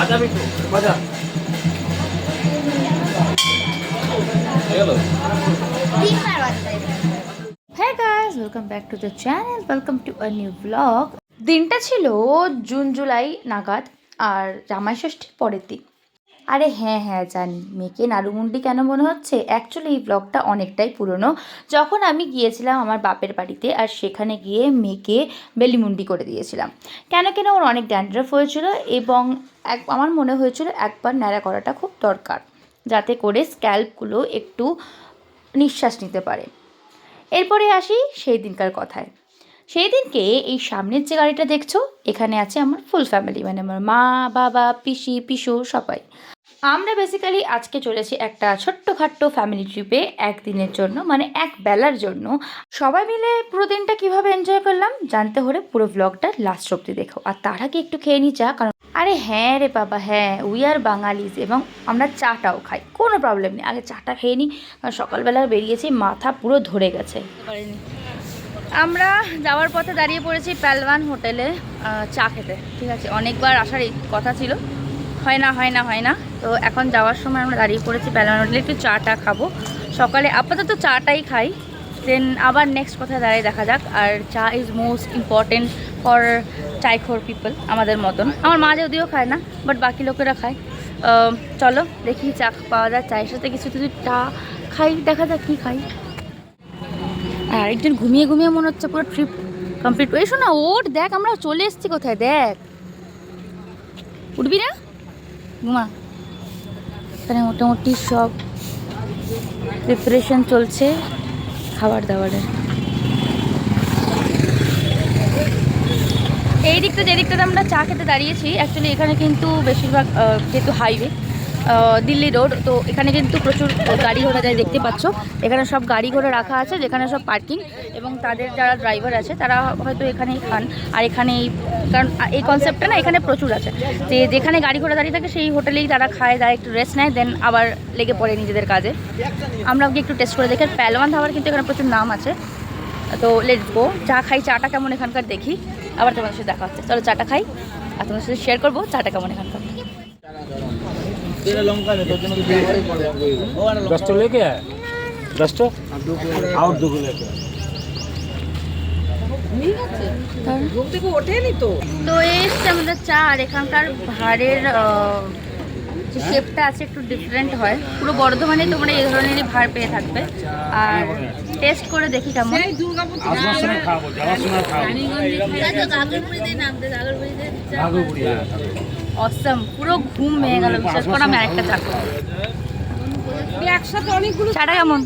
Hey guys, welcome back to the channel. Welcome to a new vlog. দিনটা ছিল June July নাগাদ আর জামাই ষষ্ঠীর পরের দিন। আরে হ্যাঁ জানি মেয়েকে নাড়ুমুন্ডি কেন মনে হচ্ছে, অ্যাকচুয়ালি এই ব্লগটা অনেকটাই পুরনো। যখন আমি গিয়েছিলাম আমার বাপের বাড়িতে আর সেখানে গিয়ে মেয়েকে বেলিমুন্ডি করে দিয়েছিলাম। কেন ওর অনেক ড্যান্ড্রাফ হয়েছিল এবং আমার মনে হয়েছিল একবার ন্যাড়া করাটা খুব দরকার, যাতে করে স্ক্যাল্পগুলো একটু নিঃশ্বাস নিতে পারে। এরপরে আসি সেই দিনকার কথায়। সেই দিনকে এই সামনের যে গাড়িটা দেখছো, এখানে আছে আমার ফুল ফ্যামিলি, মানে আমার মা, বাবা, পিসি, পিসু সবাই। আমরা বেসিক্যালি আজকে চলেছি একটা ছোট্টখাট্টো ফ্যামিলি ট্রিপে একদিনের জন্য, মানে এক বেলার জন্য। সবাই মিলে পুরো দিনটা কীভাবে এনজয় করলাম জানতে হলে পুরো ব্লগটা লাস্ট অব্দি দেখো। আর তার আগে একটু খেয়ে নিই চা, কারণ আরে হ্যাঁ রে বাবা হ্যাঁ, উই আর বাঙালিজ এবং আমরা চাটাও খাই, কোনো প্রবলেম নেই। আগে চাটা খেয়ে নিই, কারণ সকালবেলা বেরিয়েছি মাথা পুরো ধরে গেছে। আমরা যাওয়ার পথে দাঁড়িয়ে পড়েছি পাহলওয়ান হোটেলে চা খেতে। ঠিক আছে, অনেকবার আসার কথা ছিল, হয় না। তো এখন যাওয়ার সময় আমরা দাঁড়িয়ে পড়েছি পাহলওয়ান হোটেলে, একটু চাটা খাবো। সকালে আপাতত চাটাই খাই, দেন আবার নেক্সট কোথায় দাঁড়িয়ে দেখা যাক। আর cha is most important for chaikhor people আমাদের মতন। আমার মা যদিও খায় না, বাট বাকি লোকেরা খায়। চলো দেখি চা পাওয়া যায়, চায়ের সাথে কিছু চা খাই, দেখা যাক কী খাই। আর একদিন ঘুমিয়ে মনে হচ্ছে পুরো ট্রিপ কমপ্লিট। ওই শোনা ওঠ, দেখ আমরা চলে এসেছি কোথায়, দেখ। উঠবি না? ঘুমা। এখানে মোটামুটি সব প্রিপারেশন চলছে খাবার দাবারের। এই দিকটা যে দিকটাতে আমরা চা খেতে দাঁড়িয়েছি, অ্যাকচুয়ালি এখানে কিন্তু বেশিরভাগ যেহেতু হাইওয়ে দিল্লি রোড, তো এখানে কিন্তু প্রচুর গাড়ি ঘোড়া যায়, দেখতে পাচ্ছ। এখানে সব গাড়ি ঘোড়া রাখা আছে, যেখানে সব পার্কিং, এবং তাদের যারা ড্রাইভার আছে তারা হয়তো এখানেই খান। আর এখানেই, কারণ এই কনসেপ্টটা না এখানে প্রচুর আছে, যে যেখানে গাড়ি ঘোড়া দাঁড়িয়ে থাকে সেই হোটেলেই তারা খায়, তারা একটু রেস্ট নেয়, দেন আবার লেগে পড়ে নিজেদের কাজে। আমরা গিয়ে একটু টেস্ট করে দেখি। পাহলওয়ান ধাবার কিন্তু এখানে প্রচুর নাম আছে, তো লেটস গো। চা খাই, চাটা কেমন এখানকার দেখি, আবার তোমাদের সাথে দেখা হচ্ছে। চলো চাটা খাই আর তোমাদের সাথে শেয়ার করবো চাটা কেমন এখানকার। তো এসছে আমাদের চা, আর এখানকার ভাড়ের যে শেপটা আছে একটু ডিফারেন্ট হয়। পুরো বর্ধমানে তোমরা এই ধরনেরই ভাড় পেয়ে থাকবে। আর টেস্ট করে দেখি কেমন। অসম, পুরো ঘুম ভেঙে গেল, বিশেষ করে আমি আরেকটা চা খাবো। চাটা কেমন?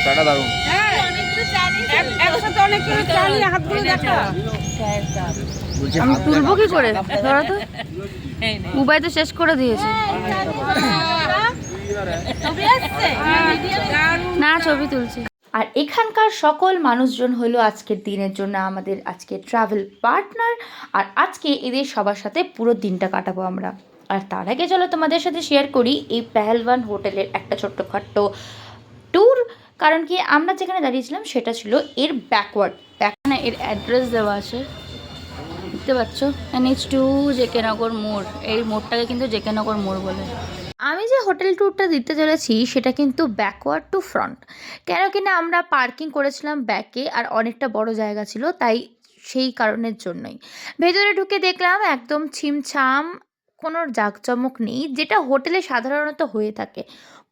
চাটা দারুণ। আমি তুলবো কি করে, ধরো তো। উবাই তো শেষ করে দিয়েছে। না ছবি তুলছি। আর এখানকার সকল মানুষজন হলো আজকের দিনের জন্য আমাদের আজকে ট্রাভেল পার্টনার। আর আজকে এদের সবার সাথে পুরো দিনটা কাটাবো আমরা। আর তার আগে চলো তোমাদের সাথে শেয়ার করি এই পাহলওয়ান হোটেলের একটা ছোট্টখাট্টো ট্যুর। কারণ কি, আমরা যেখানে দাঁড়িয়েছিলাম সেটা ছিল এর ব্যাকওয়ার্ড, এখানে এর অ্যাড্রেস দেওয়া আছে, দেখতে পাচ্ছ, NH2 জেকে নগর মোড়। এই মোড়টাকে কিন্তু জেকে নগর মোড় বলে। আমি যে হোটেল ট্যুরটা দিতে চলেছি সেটা কিন্তু ব্যাকওয়ার্ড টু ফ্রন্ট। কেন কিনা আমরা পার্কিং করেছিলাম ব্যাকে, আর অনেকটা বড় জায়গা ছিল, তাই সেই কারণের জন্যই। ভেতরে ঢুকে দেখলাম একদম ছিমছাম, কোনো জাঁকজমক নেই, যেটা হোটেলে সাধারণত হয়ে থাকে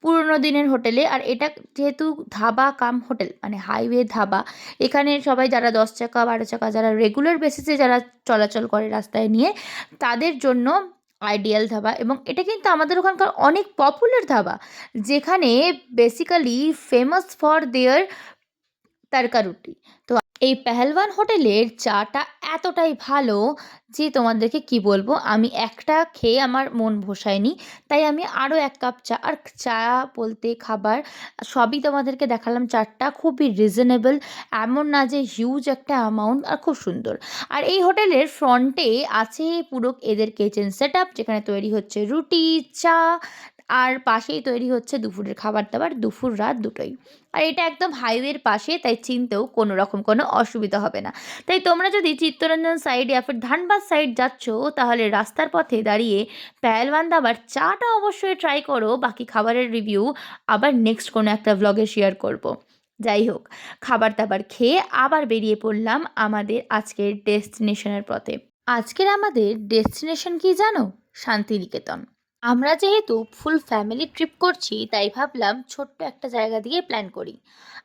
পুরোনো দিনের হোটেলে। আর এটা যেহেতু ধাবা কাম হোটেল, মানে হাইওয়ে ধাবা, এখানে সবাই যারা 10 চাকা 12 চাকা যারা রেগুলার বেসিসে যারা চলাচল করে রাস্তায় নিয়ে, তাদের জন্য আইডিয়াল ধাবা। এবং এটা কিন্তু আমাদের ওখানকার অনেক পপুলার ধাবা, যেখানে বেসিক্যালি ফেমাস ফর দেয়ার তড়কা রুটি। তো এই পাহলওয়ান হোটেলের চাটা এতটাই ভালো যে তোমাদেরকে কি বলবো, আমি একটা খেয়ে আমার মন ভোসায়নি, তাই আমি আরও 1 কাপ চা, আর চা বলতে খাবার সবই তোমাদেরকে দেখালাম। চারটা খুবই রিজনেবল, এমন না যে হিউজ একটা অ্যামাউন্ট, আর খুব সুন্দর। আর এই হোটেলের ফ্রন্টে আছে পুরো এদের কিচেন সেট আপ, যেখানে তৈরি হচ্ছে রুটি, চা, আর পাশেই তৈরি হচ্ছে দুপুরের খাবার দাবার, দুপুর রাত দুটোই। আর এটা একদম হাইওয়ের পাশে, তাই চিনতেও কোনো রকম কোনো অসুবিধা হবে না। তাই তোমরা যদি চিত্তরঞ্জন সাইড ইয়া ফির ধানবাদ সাইড যাচ্ছ, তাহলে রাস্তার পথে দাঁড়িয়ে পেহেলওয়ান ধাবার চাটা অবশ্যই ট্রাই করো। বাকি খাবারের রিভিউ আবার নেক্সট কোনো একটা ভ্লগে শেয়ার করব। যাই হোক, খাবার দাবার খেয়ে আবার বেরিয়ে পড়লাম আমাদের আজকের ডেস্টিনেশনের পথে। আজকের আমাদের ডেস্টিনেশন কি জানো? শান্তিনিকেতন। আমরা যেহেতু ফুল ফ্যামিলি ট্রিপ করছি, তাই ভাবলাম ছোট্ট একটা জায়গা দিয়ে প্ল্যান করি।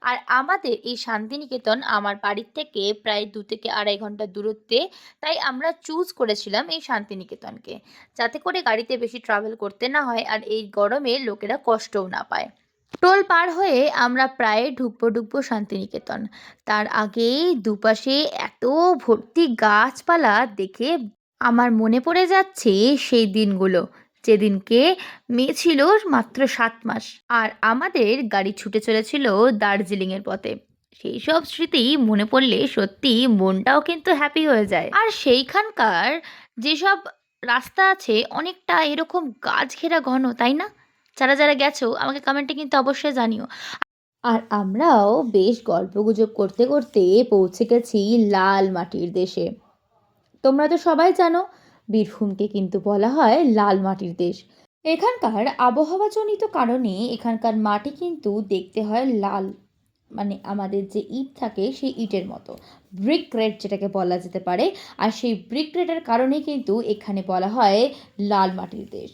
আর আমাদের এই শান্তিনিকেতন আমার বাড়ির থেকে প্রায় 2 থেকে 2.5 ঘন্টা দূরত্বে। তাই আমরা চুজ করেছিলাম এই শান্তিনিকেতনকে, যাতে করে গাড়িতে বেশি ট্রাভেল করতে না হয় আর এই গরমে লোকেরা কষ্টও না পায়। টোল পার হয়ে আমরা প্রায় ঢুকবো শান্তিনিকেতন। তার আগেই দুপাশে এত ভর্তি গাছপালা দেখে আমার মনে পড়ে যাচ্ছে সেই দিনগুলো, যেদিনকে মেয়ে ছিল মাত্র 7 মাস আর আমাদের গাড়ি ছুটে চলেছিল দার্জিলিংয়ের পথে। সেই সব স্মৃতি মনে পড়লে সত্যি মনটাও কিন্তু হ্যাপি হয়ে যায়। আর সেইখানকার যেসব রাস্তা আছে অনেকটা এরকম গাছ ঘেরা ঘন, তাই না? যারা যারা গেছো আমাকে কমেন্টে কিন্তু অবশ্যই জানিও। আর আমরাও বেশ গল্পগুজব করতে করতে পৌঁছে গেছি লাল মাটির দেশে। তোমরা তো সবাই জানো, বীরভূমকে কিন্তু বলা হয় লাল মাটির দেশ। এখানকার আবহাওয়াজনিত কারণে এখানকার মাটি কিন্তু দেখতে হয় লাল, মানে আমাদের যে ইট থাকে সেই ইটের মতো, ব্রিক রেড যেটাকে বলা যেতে পারে। আর সেই ব্রিক রেডের কারণেই কিন্তু এখানে বলা হয় লাল মাটির দেশ।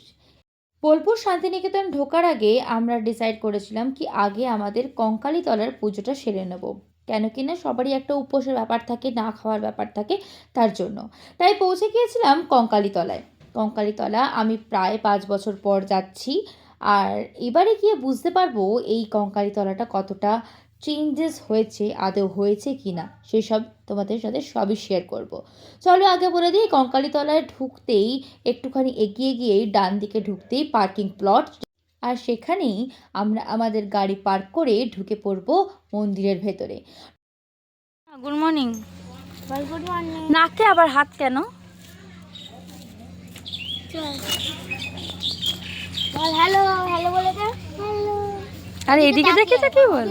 বোলপুর শান্তিনিকেতন ঢোকার আগে আমরা ডিসাইড করেছিলাম কি আগে আমাদের কঙ্কালীতলার পুজোটা সেরে নেব, কেন কিনা সবারই একটা উপোসের ব্যাপার থাকে, না খাওয়ার ব্যাপার থাকে, তার জন্য। তাই পৌঁছে গিয়েছিলাম কঙ্কালীতলায়। কঙ্কালীতলা আমি প্রায় 5 বছর পর যাচ্ছি। আর এবারে গিয়ে বুঝতে পারবো এই কঙ্কালীতলাটা কতটা চেঞ্জেস হয়েছে, আদৌ হয়েছে কি না, সেসব তোমাদের সাথে সবই শেয়ার করব। চলো আগে বলে দিই, কঙ্কালীতলায় ঢুকতেই একটুখানি এগিয়ে গিয়েই ডান দিকে ঢুকতেই পার্কিং প্লট, আর সেখানেই আমরা আমাদের গাড়ি পার্ক করে ঢুকে পড়বো মন্দিরের ভেতরে। Good morning. Good morning. নাকে আবার হাত কেন? বল হ্যালো, হ্যালো বলে দে। হ্যালো। আরে এদিকে দেখে তো কি বল?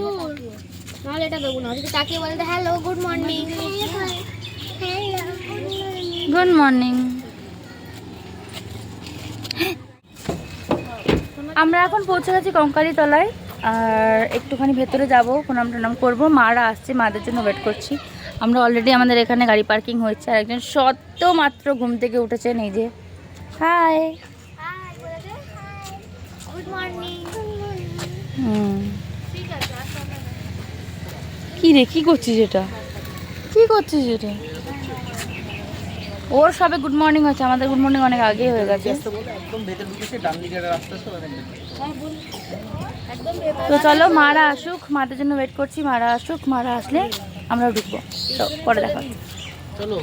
নাহলে এটা দেবো না, ওদিকে তাকিয়ে বলে দে hello, good morning. Good morning. আমরা এখন পৌঁছে গেছি কঙ্কালীতলায়, আর একটুখানি ভেতরে যাব, প্রণাম টনাম করবো। মারা আসছে, মাদের জন্য ওয়েট করছি। আমরা অলরেডি আমাদের এখানে গাড়ি পার্কিং হয়েছে, আর একজন সদ্য মাত্র ঘুম থেকে উঠেছেন, এই যে। হাই। হাই বলে দে। Good morning. ঠিক আছে, আসো। কি রে, কি করছিস এটা? কি করছিস এটা? ওর সবে গুড মর্নিং হচ্ছে, আমাদের গুড মর্নিং অনেক আগেই হয়ে গেছে। একদম ভেতর ঢুকেছে, ডান দিকের রাস্তা আছে ওখানে। তো চলো মারা আসুক, মাদের জন্য ওয়েট করছি। মারা আসুক, মারা আসলে আমরা ঢুকবো। তো পরে দেখা হচ্ছে। চলো।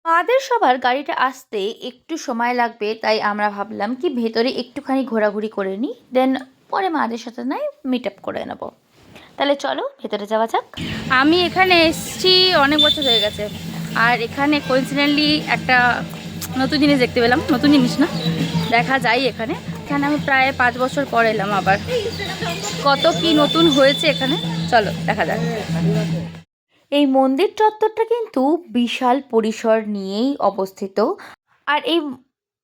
আমাদের সবার গাড়িটা আসতে একটু সময় লাগবে, তাই আমরা ভাবলাম কি ভেতরে একটুখানি ঘোরাঘুরি করে নিই, দেন পরে মাদের সাথে নয় মিট আপ করে নেব। তাহলে চলো ভেতরে যাওয়া যাক। আমি এখানে এসেছি অনেক বছর হয়ে গেছে, আর এখানে কোইন্সিডেন্টলি একটা নতুন জিনিস দেখতে পেলাম। নতুন জিনিস না, দেখা যায় এখানে। এখানে আমি প্রায় 5 বছর পর এলাম আবার। কত কি নতুন হয়েছে এখানে, চলো দেখা যাক। এই মন্দির চত্বরটা কিন্তু বিশাল পরিসর নিয়েই অবস্থিত। আর এই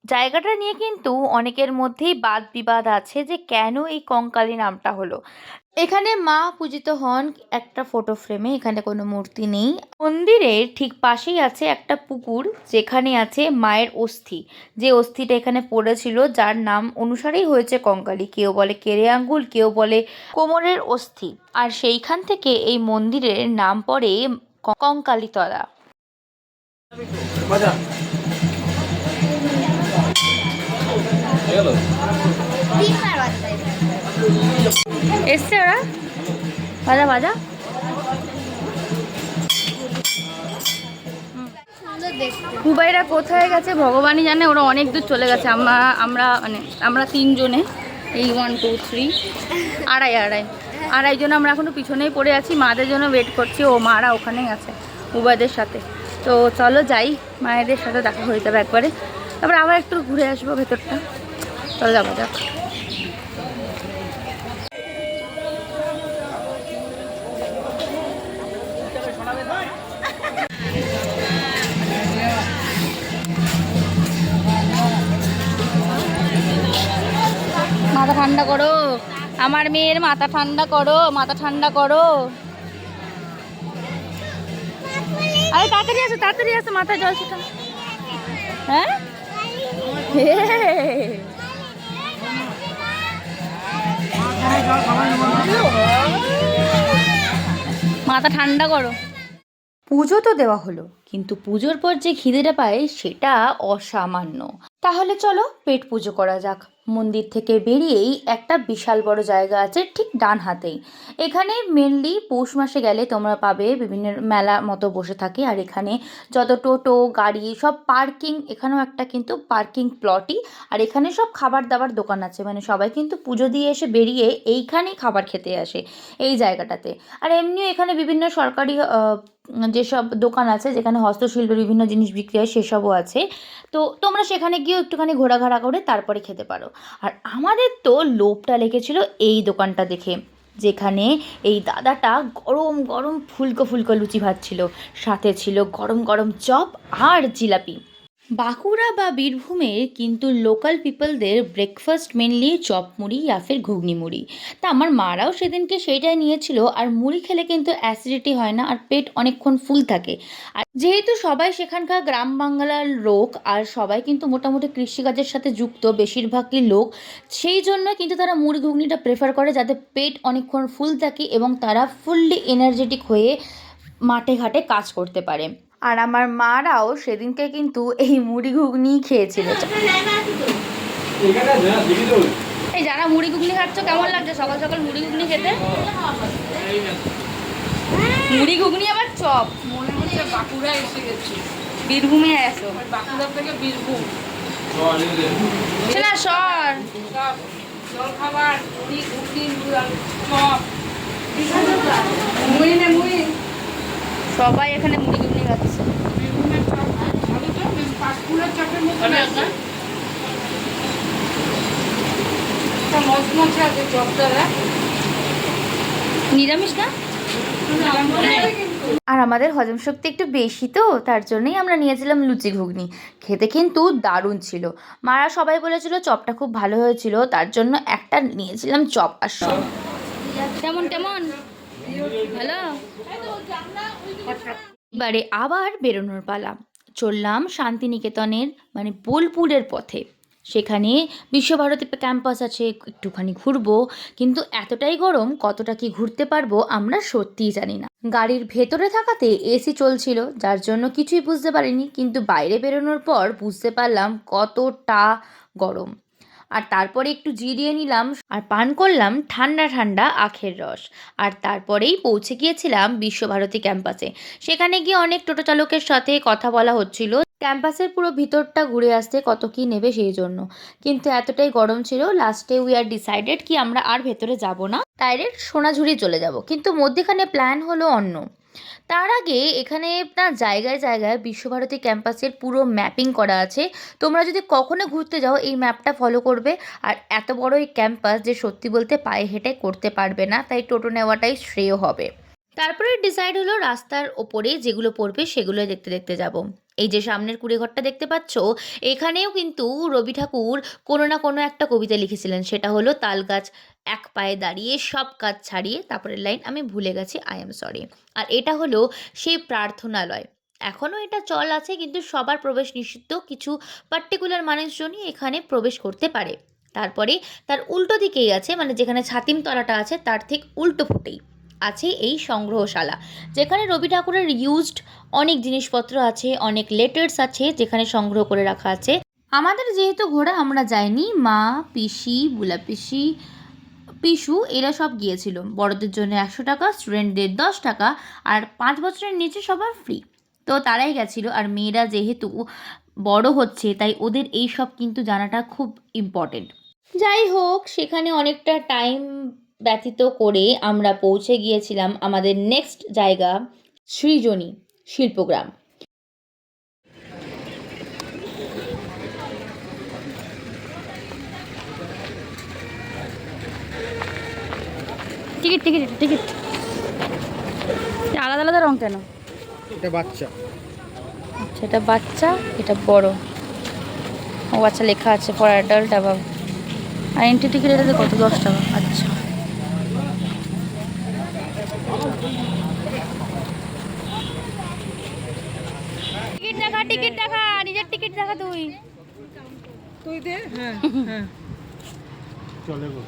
জায়গাটা নিয়ে কিন্তু অনেকের মধ্যেই বাদ বিবাদ আছে যে কেন এই কঙ্কালী নামটা হলো। এখানে মা পূজিত হন একটা ফটো ফ্রেমে, এখানে কোনো মূর্তি নেই। মন্দিরের ঠিক পাশেই আছে একটা পুকুর, যেখানে আছে মায়ের অস্থি, যে অস্থিটা এখানে পড়েছিল, যার নাম অনুসারেই হয়েছে কঙ্কালী। কেউ বলে কেড়ে আঙ্গুল, কেউ বলে কোমরের অস্থি। আর সেইখান থেকে এই মন্দিরের নাম পড়ে কঙ্কালীতলা। এসছে ওরা, বাজা বাজা। সুন্দর দেখতে। হুবাইরা কোথায় গেছে ভগবানই জানে, ওরা অনেক দূর চলে গেছে। আমরা 3 জনে, এই 1 2 3 আড়াই জন আমরা এখনো পিছনেই পড়ে আছি, মাদের জন্য ওয়েট করছি। ও মারা ওখানেই আছে হুবাইদের সাথে। তো চলো যাই, মায়েদের সাথে দেখা হয়ে যাবে একবারে, তারপরে আবার একটু ঘুরে আসবো ভেতরটা। চলো যাবো যাক। ঠান্ডা করো, আমার মেয়ের মাথা ঠান্ডা করো, মাথা ঠান্ডা করো। আরে তাড়াতাড়ি আসো, মাথায় জল ছিটাও। হ্যাঁ মাথা ঠান্ডা করো। পুজো তো দেওয়া হলো, কিন্তু পুজোর পর যে খিদেটা পায় সেটা অসামান্য। তাহলে চলো পেট পুজো করা যাক। মন্দির থেকে বেরিয়েই একটা বিশাল বড় জায়গা আছে ঠিক ডান হাতেই। এখানে মেনলি পৌষ মাসে গেলে তোমরা পাবে বিভিন্ন মেলা মতো বসে থাকে, আর এখানে যত টোটো গাড়ি সব পার্কিং, এখানেও একটা কিন্তু পার্কিং প্লটই। আর এখানে সব খাবার দাবার দোকান আছে, মানে সবাই কিন্তু পুজো দিয়ে এসে বেরিয়ে এইখানেই খাবার খেতে আসে এই জায়গাটাতে। আর এমনিও এখানে বিভিন্ন সরকারি যেসব দোকান আছে যেখানে হস্তশিল্পের বিভিন্ন জিনিস বিক্রি হয় সেসবও আছে। তো তোমরা সেখানে গিয়েও একটুখানি ঘোরাঘোরা করে তারপরে খেতে পারো। আর আমাদের তো লোভটা লেগেছিল এই দোকানটা দেখে, যেখানে এই দাদাটা গরম গরম ফুলকো ফুলকো লুচি ভাজছিল, সাথে ছিল গরম গরম চপ আর জিলাপি। বাঁকুড়া বা বীরভূমের কিন্তু লোকাল পিপলদের ব্রেকফাস্ট মেনলি চপ মুড়ি या फिर ঘুগনি মুড়ি। তা আমার মারাও সেদিনকে সেইটাই নিয়েছিল। আর মুড়ি খেলে কিন্তু অ্যাসিডিটি হয় না, আর পেট অনেকক্ষণ ফুল থাকে। আর যেহেতু সবাই সেখানকার গ্রাম বাংলার লোক, আর সবাই কিন্তু মোটামুটি কৃষিকাজের সাথে যুক্ত বেশিরভাগই লোক, সেই জন্য কিন্তু তারা মুড়ি ঘুগনিটা প্রেফার করে, যাতে পেট অনেকক্ষণ ফুল থাকে এবং তারা ফুললি এনার্জেটিক হয়ে মাঠে ঘাটে কাজ করতে পারে। আর আমার মারাও সেদিনকে কিন্তু এই মুড়ি ঘুগনি খেয়েছিল। এই যারা মুড়ি ঘুগনি খাচ্ছ কেমন লাগছে সকাল সকাল মুড়ি ঘুগনি খেতে? মুড়ি ঘুগনি আবার চপ, মনে হচ্ছে বাঁকুড়া এসে গেছি। বীরভূমে আসো। বাঁকুড়া থেকে বীরভূম না সর সব জলখাবার, মুড়ি ঘুগনি, চপ, মুড়ি নে মুড়ি। সবাই এখানে মুড়ি ঘুগনি খাচ্ছে। বীরভূমের চপ ভালো তো, পাঁচকুড়ার চপের মতো আছে। একটা মচমচে আছে চপটা। নিরামিষ না? আর আমাদের হজম শক্তি একটু বেশি, তো তার জন্যই আমরা নিয়েছিলাম লুচি ঘুগনি। খেতে কিন্তু দারুণ ছিল। মারা সবাই বলেছিল চপটা খুব ভালো হয়েছিল, তার জন্য একটা নিয়েছিলাম চপ আর সব। কেমন কেমন ভালো? এবারে আবার বেরোনোর পালা। চললাম শান্তিনিকেতনের মানে বোলপুরের পথে। সেখানে বিশ্বভারতী ক্যাম্পাস আছে, একটুখানি ঘুরবো। কিন্তু এতটাই গরম, কতটা কি ঘুরতে পারবো আমরা সত্যিই জানি না। গাড়ির ভেতরে থাকাতে এসি চলছিল, যার জন্য কিছুই বুঝতে পারিনি, কিন্তু বাইরে বেরোনোর পর বুঝতে পারলাম কতটা গরম। আর তারপরে একটু জিরিয়ে নিলাম আর পান করলাম ঠান্ডা ঠান্ডা আখের রস। আর তারপরেই পৌঁছে গিয়েছিলাম বিশ্বভারতী ক্যাম্পাসে। সেখানে গিয়ে অনেক টোটো চালকের সাথে কথা বলা হচ্ছিল ক্যাম্পাসের পুরো ভিতরটা ঘুরে আসতে কত কি নেবে সেই জন্য। কিন্তু এতটাই গরম ছিল, লাস্টে উই আর ডিসাইডেড কি আমরা আর ভেতরে যাব না, ডাইরেক্ট সোনাঝুরি চলে যাব। কিন্তু মধ্যেখানে প্ল্যান হলো অন্য। তার আগে এখানে না জায়গায় জায়গায় বিশ্বভারতী ক্যাম্পাসের পুরো ম্যাপিং করা আছে। তোমরা যদি কখনো ঘুরতে যাও এই ম্যাপটা ফলো করবে। আর এত বড় এই ক্যাম্পাস যে সত্যি বলতে পায়ে হেঁটে করতে পারবে না, তাই টোটো নেওয়াটাই শ্রেয় হবে। তারপরে ডিসাইড হলো রাস্তার ওপরে যেগুলো পড়বে সেগুলো দেখতে দেখতে যাব। এই যে সামনের কুড়েঘরটা দেখতে পাচ্ছ, এখানেও কিন্তু রবি ঠাকুর কোনো না কোনো একটা কবিতা লিখেছিলেন। সেটা হলো তাল গাছ এক পায়ে দাঁড়িয়ে সব কাজ ছাড়িয়ে, তারপরের লাইন আমি ভুলে গেছি, আই এম সরি। আর এটা হলো সেই প্রার্থনালয়। এখনও এটা চল আছে, কিন্তু সবার প্রবেশ নিষিদ্ধ, কিছু পার্টিকুলার মানুষজনই এখানে প্রবেশ করতে পারে। তারপরে তার উল্টো দিকেই আছে, মানে যেখানে ছাতিম তলাটা আছে তার ঠিক উল্টো ফুটেই আছে এই সংগ্রহশালা, যেখানে রবি ঠাকুরের ইউজড অনেক জিনিসপত্র আছে, অনেক লেটার্স আছে যেখানে সংগ্রহ করে রাখা আছে। আমাদের যেহেতু ঘোরা আমরা যাইনি, মা, পিসি, বুলা পিসি, পিসু এরা সব গিয়েছিল। বড়দের জন্য 100 টাকা, স্টুডেন্টদের 10 টাকা, আর 5 বছরের নিচে সবার ফ্রি। তো তারাই গেছিলো। আর মেয়েরা যেহেতু বড় হচ্ছে তাই ওদের এই সব কিন্তু জানাটা খুব ইম্পর্টেন্ট। যাই হোক, সেখানে অনেকটা টাইম ব্যতীত করে আমরা পৌঁছে গিয়েছিলাম আমাদের নেক্সট জায়গা, সৃজনী শিল্পগ্রাম। টিকিট টিকিট টিকিট আলাদা আলাদা রং কেন? এটা বাচ্চা। আচ্ছা, এটা বাচ্চা, এটা বড়। ও আচ্ছা, লেখা আছে ফর অ্যাডাল্ট অ্যাবাভ আর এন্ট্রি টিকিট এটাতে কত, 10 টাকা? আচ্ছা, টিকিট দেখা, টিকিট দেখা, নিজের টিকিট দেখা তুই। তুই দে। হ্যাঁ হ্যাঁ চলে গো।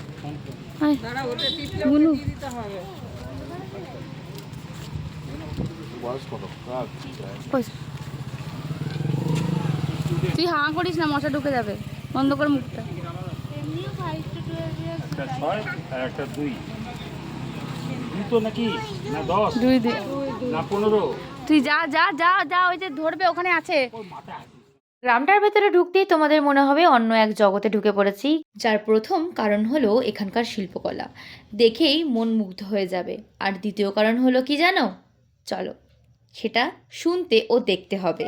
দাঁড়া, ওটা টিপলে গুনু। দিয়ে দিতে হবে। পয়সা। তুই হাঁ করিস না, মশা ঢুকে যাবে, বন্ধ করে মুখটা। একটা 6 আর একটা 2 তো নাকি না 10 দুই দুই। না 15? তুই যা যা যা যা, ওই যে ধরবে ওখানে আছে। গ্রামটার ভেতরে ঢুকতেই তোমাদের মনে হবে অন্য এক জগতে ঢুকে পড়েছি, যার প্রথম কারণ হলো এখানকার শিল্পকলা দেখেই মন মুগ্ধ হয়ে যাবে। আর দ্বিতীয় কারণ হলো কি জানো? চলো সেটা শুনতে ও দেখতে হবে।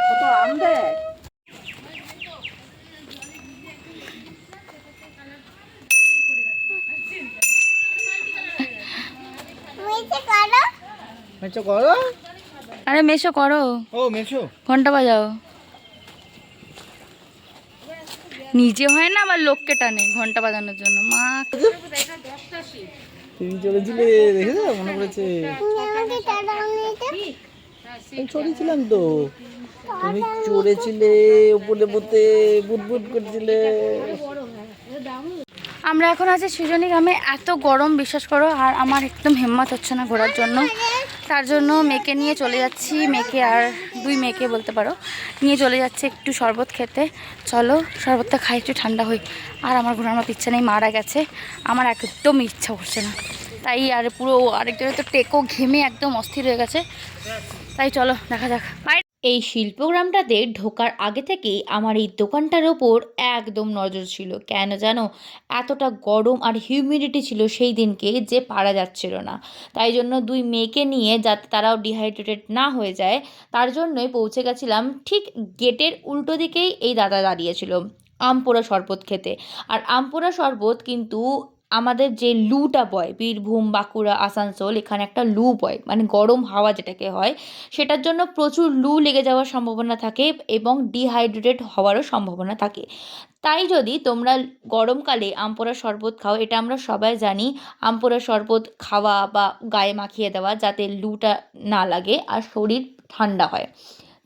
কত আম দেয়। মেচো করো। আরে মেশো করো, ও মেচো। ঘন্টা বাজাও। নিজে হয় না, আবার লোককে টানে ঘন্টা বাজানোর জন্য। মা তুমি চলেছিলে, দেখেছো? মনে পড়েছে। আমি চড়েছিলাম তো, তুমি চড়েছিলে উপরে বসে বুটবুট করছিলে। আমরা এখন আছি সৃজনী গ্রামে। এত গরম, বিশ্বাস করো, আর আমার একদম হিম্মত হচ্ছে না ঘোরার জন্য। তার জন্য মেয়েকে নিয়ে চলে যাচ্ছি, মেয়েকে আর 2 মেয়েকে বলতে পারো, নিয়ে চলে যাচ্ছে একটু শরবত খেতে। চলো শরবতটা খাই, একটু ঠান্ডা হই। আর আমার ঘোরানোর ইচ্ছা নেই, মারা গেছে, আমার একদম ইচ্ছা করছে না। তাই আর পুরো আরেকজনের তো টেকো ঘেমে একদম অস্থির হয়ে গেছে। তাই চলো দেখা যাক। বাই। এই শিল্পগ্রামটাতে ঢোকার আগে থেকেই আমার এই দোকানটার ওপর একদম নজর ছিল। কেন জানো? এতটা গরম আর হিউমিডিটি ছিল সেই দিনকে যে পারা যাচ্ছিল না। তাই জন্য 2 মেয়েকে নিয়ে, যাতে তারাও ডিহাইড্রেটেড না হয়ে যায়, তার জন্যই পৌঁছে গেছিলাম ঠিক গেটের উল্টো দিকেই এই দাদা দাঁড়িয়েছিল আমপোড়া শরবত খেতে। আর আমপোড়া শরবত কিন্তু আমাদের যে লুটা বয়, বীরভূম, বাঁকুড়া, আসানসোল, এখানে একটা লু বয়, মানে গরম হাওয়া যেটাকে হয়, সেটার জন্য প্রচুর লু লেগে যাওয়ার সম্ভাবনা থাকে এবং ডিহাইড্রেটেড হওয়ারও সম্ভাবনা থাকে। তাই যদি তোমরা গরমকালে আমপোড়া শরবত খাও, এটা আমরা সবাই জানি, আমপোড়া শরবত খাওয়া বা গায়ে মাখিয়ে দেওয়া যাতে লুটা না লাগে আর শরীর ঠান্ডা হয়।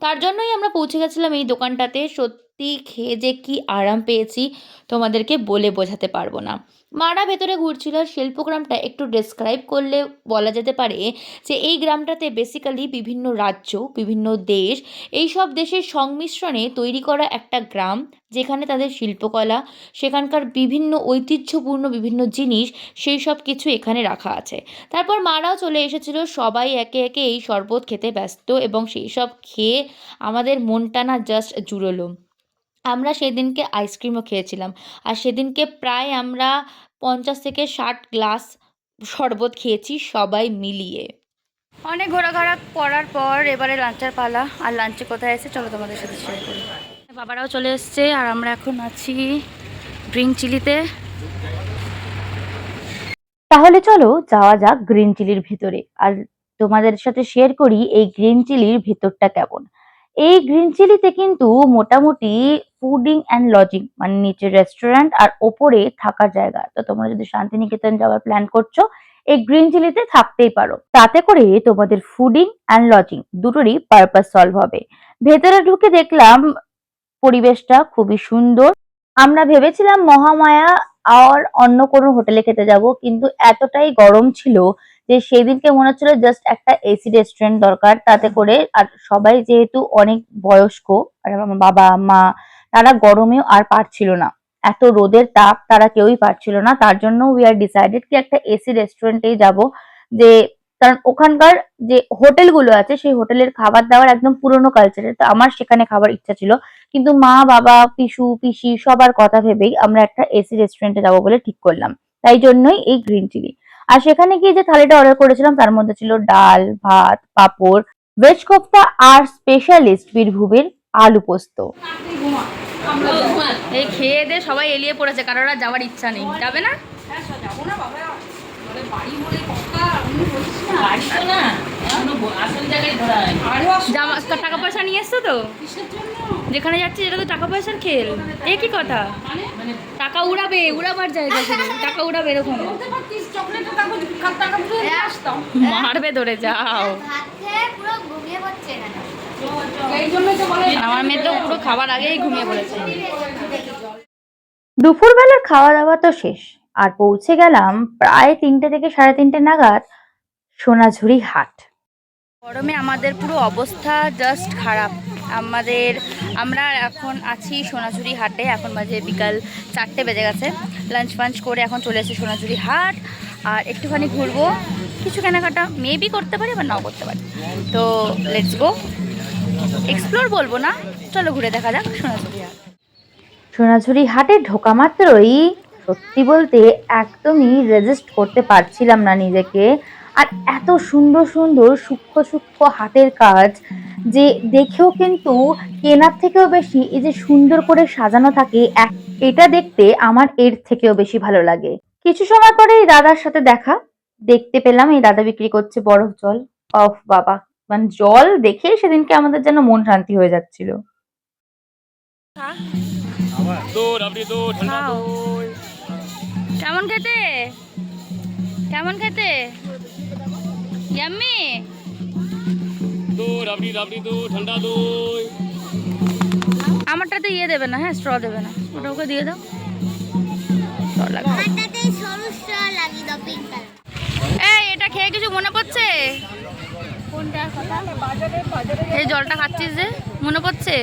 তার জন্যই আমরা পৌঁছে গেছিলাম এই দোকানটাতে। সত্যি খেয়ে যে কি আরাম পেয়েছি তোমাদেরকে বলে বোঝাতে পারবো না। মারা ভেতরে ঘুরছিল। শিল্পগ্রামটা একটু ডেসক্রাইব করলে বলা যেতে পারে যে এই গ্রামটাতে বেসিক্যালি বিভিন্ন রাজ্য, বিভিন্ন দেশ, এই সব দেশের সংমিশ্রণে তৈরি করা একটা গ্রাম, যেখানে তাদের শিল্পকলা, সেখানকার বিভিন্ন ঐতিহ্যপূর্ণ বিভিন্ন জিনিস, সেই সব কিছু এখানে রাখা আছে। তারপর মারাও চলে এসেছিল, সবাই একে একে এই শরবত খেতে ব্যস্ত এবং সেই সব খেয়ে আমাদের মনটা না জাস্ট জুড়লো। আমরা সেদিনকে আইসক্রিমও খেয়েছিলাম। আর সেদিনকে প্রায় আমরা 50 থেকে 60 গ্লাস শরবত খেয়েছি সবাই মিলিয়ে। অনেক ঘোরাঘোরা করার পর এবারে লাঞ্চের পালা। আর লাঞ্চে কোথায় এসে চলো তোমাদের সাথে শেয়ার করি। বাবারাও চলে এসছে আর আমরা এখন আছি গ্রিন চিলিতে। তাহলে চলো যাওয়া যাক গ্রিন চিলির ভেতরে, আর তোমাদের সাথে শেয়ার করি এই গ্রিন চিলির ভেতরটা কেমন। এই গ্রিন চিলিতে কিন্তু মোটামুটি ফুডিং অ্যান্ড লজিং, মানে নিচে রেস্টুরেন্ট আর ওপরে থাকার জায়গা। তো তোমরা যদি শান্তিনিকেতন যাওয়ার প্ল্যান করছো, এই গ্রিন চিলিতে থাকতেই পারো। তাতে করে তোমাদের ফুডিং অ্যান্ড লজিং দুটোরই পারপাস সলভ হবে। ভেতরে ঢুকে দেখলাম পরিবেশটা খুবই সুন্দর। আমরা ভেবেছিলাম মহামায়া আর অন্য কোনো হোটেলে খেতে যাব, কিন্তু এতটাই গরম ছিল যে সেদিনকে মনে হচ্ছিল জাস্ট একটা এসি রেস্টুরেন্ট দরকার। তাতে করে, আর সবাই যেহেতু অনেক বয়স্ক, আর আমার বাবা মা, তারা গরমেও আর পারছিল না, এত রোদের তাপ তারা কেউই পারছিল না। তার জন্য উই আর ডিসাইডেড কি একটা এসি রেস্টুরেন্টেই যাব, যে কারণ ওখানকার যে হোটেলগুলো আছে সেই হোটেলের খাবার দাবার একদম পুরোনো কালচারের। তো আমার সেখানে খাবার ইচ্ছা ছিল, কিন্তু মা বাবা পিসু পিসি সবার কথা ভেবেই আমরা একটা এসি রেস্টুরেন্টে যাবো বলে ঠিক করলাম। তাই জন্যই এই গ্রিন চিলি। আর সেখানে গিয়ে যে থালিটা অর্ডার করেছিলাম তার মধ্যে ছিল ডাল, ভাত, পাঁপড়, ভেজ কোফতা আর স্পেশালিস্ট বীরভূমের আলু পোস্ত। এই খেয়ে দিয়ে সবাই এলিয়ে পড়েছে, কারোর আর যাওয়ার ইচ্ছা নেই। যাবে না? টাকা পয়সা নিয়ে এসছো তো? যেখানে যাচ্ছি এটা তো টাকা পয়সার খেল। এ কি কথা? টাকা উড়াবে, উড়াবার জায়গা শুধু টাকা উড়াবে এরকম। মারবে ধরে যাও। ভাত খেয়ে পুরো ঘুমিয়ে পড়ছে এখানে। আমার মেয়ে তো পুরো খাবার আগেই ঘুমিয়ে পড়েছে। দুপুরবেলার খাওয়া দাওয়া তো শেষ, আর পৌঁছে গেলাম প্রায় 3টে থেকে 3:30 নাগাদ সোনাঝুরি হাট। গরমে আমাদের পুরো অবস্থা জাস্ট খারাপ। আমরা এখন আছি সোনাঝুরি হাটে। এখন বাজে বিকাল 4টে বেজে গেছে। লাঞ্চ ফাঞ্চ করে এখন চলে এসেছি সোনাঝুরি হাট, আর একটুখানি ঘুরবো, কিছু কেনাকাটা মেবি করতে পারি বা নাও করতে পারি। তো লেটস গো এক্সপ্লোর, বলবো না, চলো ঘুরে দেখা যাক সোনাঝুরি হাট। সোনাঝুরি হাটে ঢোকা মাত্রই সত্যি বলতে একদমই রেজিস্ট করতে পারছিলাম না নিজেকে। আর এত সুন্দর সুন্দর সূক্ষ্ম সূক্ষ্ম হাতের কাজ যে দেখেও কিন্তু কেনার থেকেও বেশি এই যে সুন্দর করে সাজানো থাকে, এটা দেখতে আমার এর থেকেও বেশি ভালো লাগে। কিছু সময় পরে এই দাদার সাথে দেখতে পেলাম। এই দাদা বিক্রি করছে বরফ জল। অফ বাবা, মানে জল দেখে সেদিনকে আমাদের যেন মন শান্তি হয়ে যাচ্ছিল। খাও। কেমন খেতে? কেমন খেতে? ইয়াম্মি? আমারটাতে ইয়ে দেবে না, হ্যাঁ স্ট্র দেবে না, ওটা ওকে দিয়ে দাও। স্ট্র লাগবে। আমারটাতে সরু স্ট্র লাগিয়ে দাও পিঙ্ক কালার। এই এটা খেয়ে কিছু মনে পড়ছে? কোনটার কথা? এই জলটা খাচ্ছিস যে, মনে পড়ছে?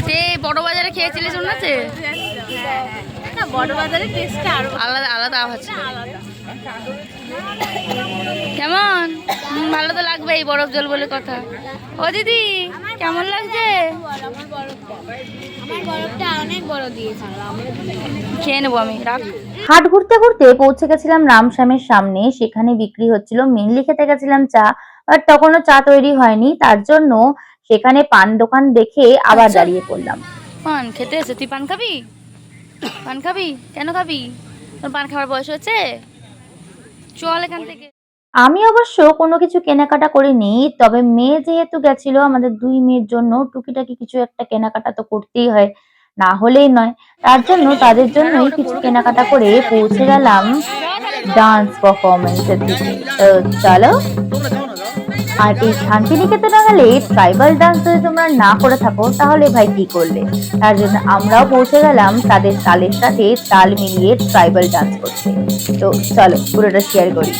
সে বড় বাজারে খেয়েছিলিস, মনে আছে? না, বড় বাজারের টেস্টটা আরো আলাদা আলাদা হচ্ছে। কেমন? ভালো তো লাগবে, এই বরফ জল বলে কথা। ও দিদি কেমন লাগছে? আমার বরফটা অনেক বড় দিয়েছে। খেয়ে নেবো আমি, রাখ। হাট ঘুরতে ঘুরতে পৌঁছে গেছিলাম রামশ্যামের সামনে। সেখানে বিক্রি হচ্ছিল, মেনলি খেতে গেছিলাম চা, বাট তখনও চা তৈরি হয়নি। তার জন্য সেখানে পান দোকান দেখে আবার দাঁড়িয়ে পড়লাম। পান খেতে এসে তুই পান খাবি? পান খাবি? কেন খাবি? তোর পান খাওয়ার বয়স হচ্ছে? চল এখান থেকে। আমি অবশ্য কোনো কিছু কেনাকাটা করিনি, তবে মেয়ে যেহেতু গেছিল, আমাদের 2 মেয়ের জন্য টুকিটাকি কিছু একটা কেনাকাটা তো করতেই হয়, না হলেই নয়। তার জন্য তাদের জন্যই কিছু কেনাকাটা করে পৌঁছে গেলাম ডান্স পারফরমেন্সের দিকে। তো চলো। আর এই শান্তিনিকেতনে গেলে ট্রাইবাল ডান্স যদি তোমরা না করে থাকো তাহলে ভাই কি করলে? তার জন্য আমরাও পৌঁছে গেলাম তাদের তালের সাথে তাল মিলিয়ে ট্রাইবাল ডান্স করতে। তো চলো পুরোটা শেয়ার করি।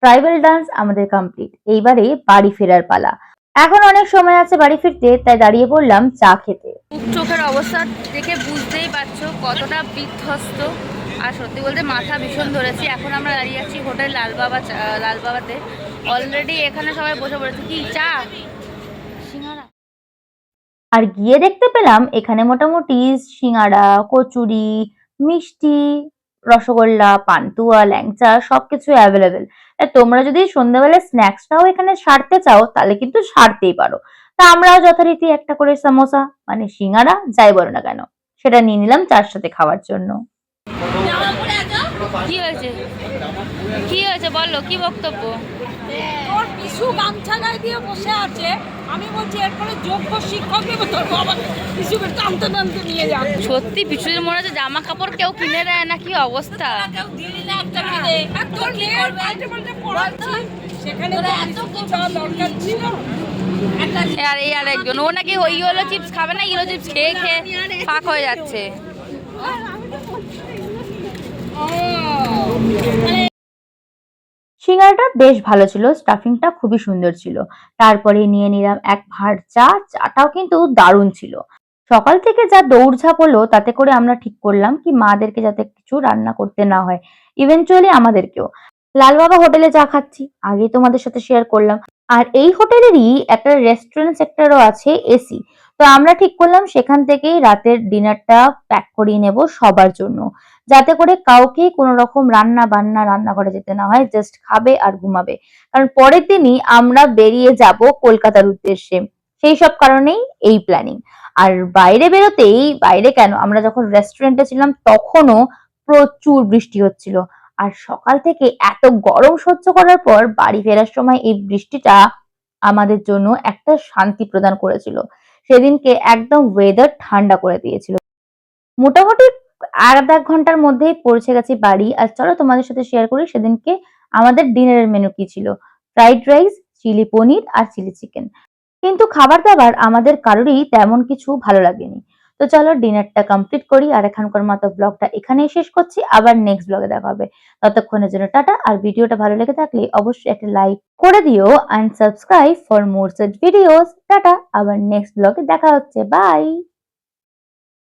ট্রাইবাল ডান্স আমাদের কমপ্লিট। এইবারে বাড়ি ফেরার পালা। এখন অনেক সময় আছে বাড়ি ফিরতে, তাই দাঁড়িয়ে পড়লাম চা খেতে। মুখ চোখের অবস্থা দেখে বুঝতেই পারছো কতটা বিধ্বস্ত। আর সত্যি বলতে মাথা ভীষণ ধরেছি। এখন আমরা দাঁড়িয়ে আছি হোটেল লালবাবাতে। অলরেডি এখানে সবাই বসে পড়েছে। কি চা, সিঙ্গারা। আর গিয়ে দেখতে পেলাম এখানে মোটামুটি সিঙ্গাড়া, কচুরি, মিষ্টি, রসগোল্লা, পান্তুয়া, ল্যাংচা সবকিছু অ্যাভেলেবেল। তোমরা যদি সন্ধ্যাবেলায় স্ন্যাক্সটাও এখানে সারতে চাও তাহলে কিন্তু সারতেই পারো। তা আমরাও যথারীতি একটা করে সামোসা মানে সিঙ্গাড়া যাই বলো না কেন সেটা নিয়ে নিলাম চার সাথে খাওয়ার জন্য। কি হয়েছে, কি হয়েছে বলো, কি বক্তব্য? তোর পিছু গামছা গায়ে দিয়ে বসে আছে, আমি বলছি এরপরে যোগ্য শিক্ষক দেবো, তোর বাবা পিছুকে টানতে টানতে নিয়ে যাবে। সত্যি পিছুদের মনে হচ্ছে জামা কাপড় কেউ কিনে দেয় না, কি অবস্থা। কেউ দিলি না একটা কিনে, আর তোর মেয়ের পাল্টে পাল্টে পড়াচ্ছি, সেখানে তো এত যাওয়া দরকার ছিল। আর এই আর একজন ও নাকি ওই ইয়েলো চিপস খাবে না, ইয়েলো চিপস খেয়ে খেয়ে ফাঁক হয়ে যাচ্ছে। সিঙ্গারাটা বেশ ভালো ছিল, স্টাফিংটা খুবই সুন্দর ছিল। তারপরে নিয়ে নিলাম এক ভাঁড় চা, চাটাও কিন্তু দারুণ ছিল। সকাল থেকে যা দৌড়ঝাঁপ হলো তাতে করে আমরা ঠিক করলাম কি মাদেরকে যাতে কিছু রান্না করতে না হয়, ইভেনচুয়ালি আমাদেরকেও। লালবাবা হোটেলে চা খাচ্ছি, আগে তোমাদের সাথে শেয়ার করলাম। আর এই হোটেলেরই একটা রেস্টুরেন্ট সেক্টরও আছে এসি। তো আমরা ঠিক করলাম সেখান থেকেই রাতের ডিনারটা প্যাক করিয়ে নেব সবার জন্য, যাতে করে কাউকে কোনো রকম রান্না করে যেতে না হয়, জাস্ট খাবে আর ঘুমাবে। কারণ পরের দিনই আমরা বেরিয়ে যাব কলকাতার উদ্দেশ্যে। সেই সব কারণেই এই প্ল্যানিং। আর বাইরে বেরোতেই, বাইরে কেন, আমরা যখন রেস্টুরেন্টে ছিলাম তখনও প্রচুর বৃষ্টি হচ্ছিল। আর সকাল থেকে এত গরম সহ্য করার পর বাড়ি ফেরার সময় এই বৃষ্টিটা আমাদের জন্য একটা শান্তি প্রদান করেছিল। সেদিনকে একদম ওয়েদার ঠান্ডা করে দিয়েছিল। মোটামুটি আধা ঘন্টার মধ্যেই পৌঁছে গেছি বাড়ি। আর চলো তোমাদের সাথে শেয়ার করি সেদিনকে আমাদের ডিনারের মেনু কি ছিল। ফ্রাইড রাইস, চিলি পনির আর চিলি চিকেন। কিন্তু খাবার দাবার আমাদের কারোরই তেমন কিছু ভালো লাগেনি। তো চলো ডিনারটা কমপ্লিট করি। আর এখনকার মতো ব্লগটা এখানেই শেষ করছি, আবার নেক্সট ব্লগে দেখা হবে। ততক্ষণের জন্য টাটা। আর ভিডিওটা ভালো লেগে থাকলে অবশ্যই একটা লাইক করে দিও and subscribe for more such videos. Tata, আবার নেক্সট ব্লগে দেখা হচ্ছে। বাই।